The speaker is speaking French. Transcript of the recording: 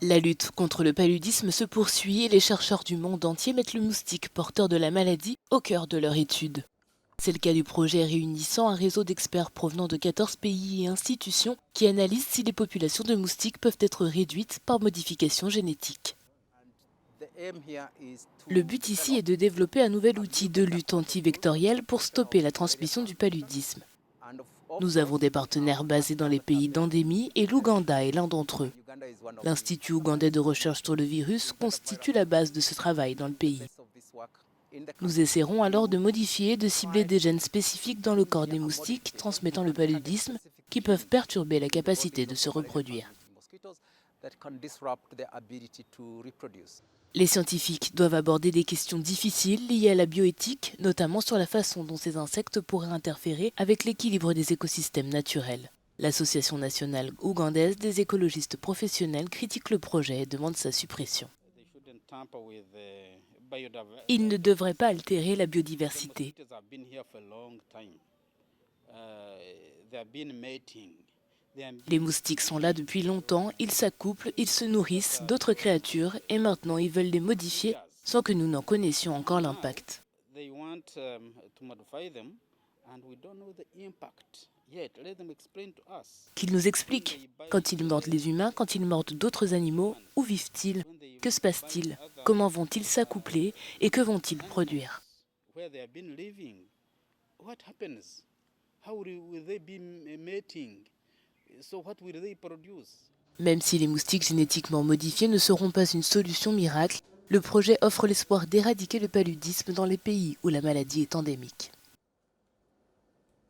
La lutte contre le paludisme se poursuit et les chercheurs du monde entier mettent le moustique porteur de la maladie au cœur de leur étude. C'est le cas du projet réunissant un réseau d'experts provenant de 14 pays et institutions qui analysent si les populations de moustiques peuvent être réduites par modification génétique. Le but ici est de développer un nouvel outil de lutte antivectorielle pour stopper la transmission du paludisme. Nous avons des partenaires basés dans les pays d'endémie et l'Ouganda est l'un d'entre eux. L'Institut ougandais de recherche sur le virus constitue la base de ce travail dans le pays. Nous essaierons alors de modifier et de cibler des gènes spécifiques dans le corps des moustiques transmettant le paludisme qui peuvent perturber la capacité de se reproduire. Les scientifiques doivent aborder des questions difficiles liées à la bioéthique, notamment sur la façon dont ces insectes pourraient interférer avec l'équilibre des écosystèmes naturels. L'Association nationale ougandaise des écologistes professionnels critique le projet et demande sa suppression. Ils ne devraient pas altérer la biodiversité. Les moustiques sont là depuis longtemps, ils s'accouplent, ils se nourrissent d'autres créatures et maintenant ils veulent les modifier sans que nous n'en connaissions encore l'impact. Qu'ils nous expliquent. Quand ils mordent les humains, quand ils mordent d'autres animaux, où vivent-ils? Que se passe-t-il? Comment vont-ils s'accoupler et que vont-ils produire? Même si les moustiques génétiquement modifiés ne seront pas une solution miracle, le projet offre l'espoir d'éradiquer le paludisme dans les pays où la maladie est endémique.